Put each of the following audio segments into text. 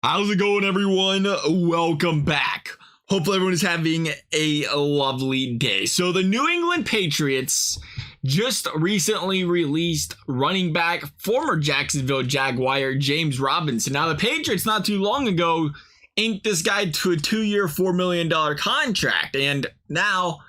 How's it going, everyone? Welcome back. Hopefully everyone is having a lovely day. So the New England Patriots just recently released running back, former Jacksonville Jaguar, James Robinson. Now the Patriots not too long ago inked this guy to a 2-year, $4 million contract. And now,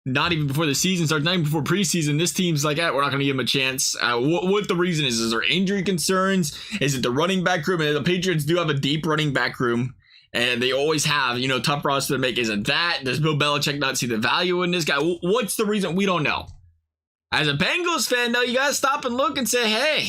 not even before the season starts, not even before preseason, this team's like, we're not going to give him a chance. What the reason is there injury concerns? Is it the running back room? And the Patriots do have a deep running back room, and they always have, tough roster to make. Is it that? Does Bill Belichick not see the value in this guy? What's the reason? We don't know. As a Bengals fan, though, you got to stop and look and say, hey,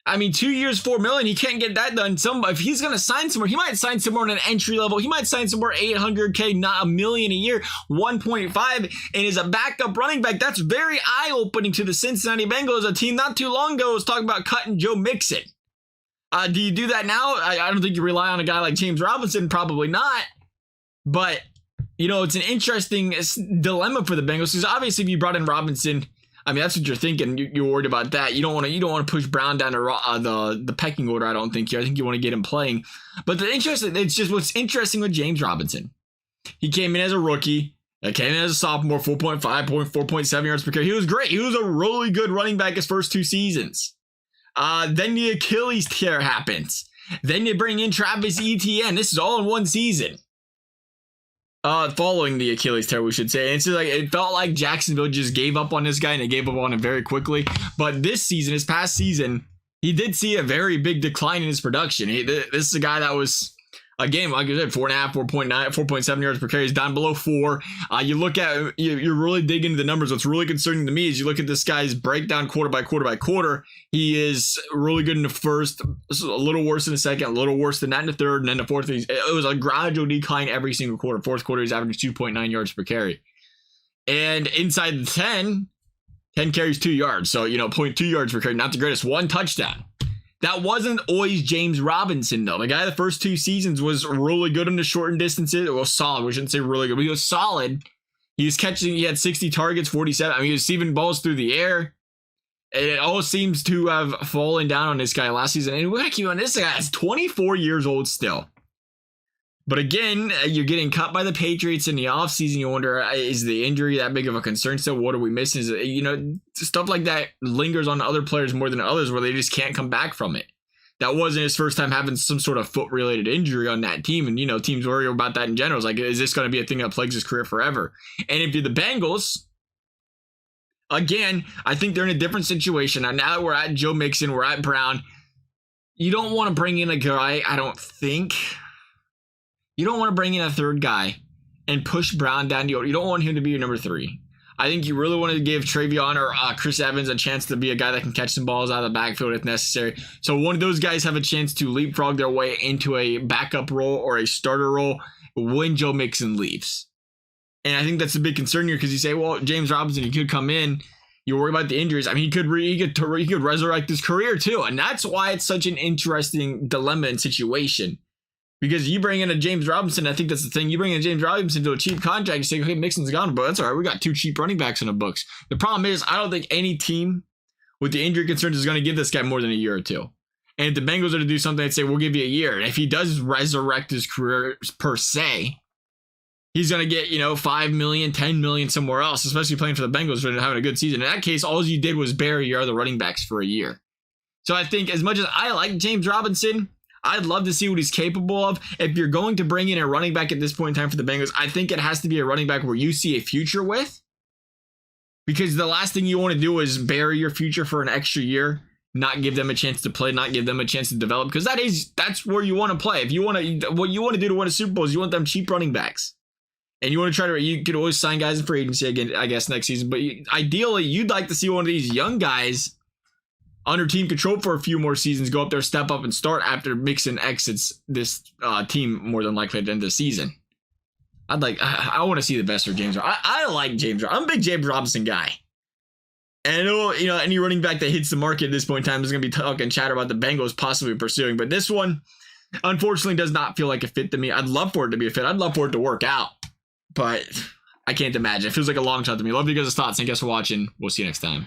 2 years, $4 million, he can't get that done. If he's going to sign somewhere, he might sign somewhere on an entry level. He might sign somewhere $800K, not $1 million a year, 1.5, and as a backup running back. That's very eye-opening to the Cincinnati Bengals, a team not too long ago was talking about cutting Joe Mixon. Do you do that now? I don't think you rely on a guy like James Robinson, probably not. But, it's an interesting dilemma for the Bengals, because obviously if you brought in Robinson, that's what you're thinking. You're worried about that. You don't want to push Brown down the pecking order. I don't think here. I think you want to get him playing. But it's just what's interesting with James Robinson. He came in as a rookie. Came in as a sophomore, 4.7 yards per carry. He was great. He was a really good running back his first 2 seasons. Then the Achilles tear happens. Then you bring in Travis Etienne. This is all in 1 season. Following the Achilles tear, we should say. And it's just it felt like Jacksonville just gave up on this guy, and they gave up on him very quickly. But this past season, he did see a very big decline in his production. This is a guy that was, again, like I said, 4.5, 4.9, 4.7 yards per carry. He's down below 4. You look at, you're really digging into the numbers. What's really concerning to me is you look at this guy's breakdown quarter by quarter by quarter. He is really good in the first, a little worse in the second, a little worse than that in the third, and then the fourth. It was a gradual decline every single quarter. Fourth quarter, he's averaging 2.9 yards per carry. And inside the 10 carries 2 yards. So, 0.2 yards per carry, not the greatest. 1 touchdown. That wasn't always James Robinson, though. The guy the first 2 seasons was really good in the shortened distances. Well, solid. We shouldn't say really good, but he was solid. He had 60 targets, 47. He was receiving balls through the air. And it all seems to have fallen down on this guy last season. And we're going to keep on this guy. He's 24 years old still. But again, you're getting cut by the Patriots in the offseason. You wonder, is the injury that big of a concern still? What are we missing? Is it, stuff like that lingers on other players more than others, where they just can't come back from it. That wasn't his first time having some sort of foot-related injury on that team. And, teams worry about that in general. It's like, is this going to be a thing that plagues his career forever? And if you're the Bengals, again, I think they're in a different situation. Now that we're at Joe Mixon, we're at Brown, you don't want to bring in a guy, I don't think. You don't want to bring in a third guy and push Brown down the order. You don't want him to be your number 3. I think you really want to give Travion or Chris Evans a chance to be a guy that can catch some balls out of the backfield if necessary. So one of those guys have a chance to leapfrog their way into a backup role or a starter role when Joe Mixon leaves. And I think that's a big concern here, because you say, well, James Robinson, he could come in. You worry about the injuries. He could resurrect his career too. And that's why it's such an interesting dilemma and situation. Because you bring in a James Robinson, I think that's the thing. You bring in James Robinson to a cheap contract, you say, okay, Mixon's gone, but that's all right. We got 2 cheap running backs in the books. The problem is, I don't think any team with the injury concerns is going to give this guy more than a year or 2. And if the Bengals are to do something, they'd say, we'll give you a year. And if he does resurrect his career per se, he's going to get, $5 million, $10 million somewhere else, especially playing for the Bengals and having a good season. In that case, all you did was bury your other running backs for a year. So I think as much as I like James Robinson, I'd love to see what he's capable of. If you're going to bring in a running back at this point in time for the Bengals, I think it has to be a running back where you see a future with. Because the last thing you want to do is bury your future for an extra year, not give them a chance to play, not give them a chance to develop. Because that's where you want to play. If you want to, what you want to do to win a Super Bowl is you want them cheap running backs. And you want to you could always sign guys in free agency again, I guess, next season. But ideally, you'd like to see one of these young guys under team control for a few more seasons, go up there, step up, and start after Mixon exits this team more than likely at the end of the season. I want to see the best for James. I like James. I'm a big James Robinson guy. And any running back that hits the market at this point in time is going to be talking chatter about the Bengals possibly pursuing. But this one, unfortunately, does not feel like a fit to me. I'd love for it to be a fit. I'd love for it to work out. But I can't imagine. It feels like a long shot to me. Love you guys' thoughts. Thank you guys for watching. We'll see you next time.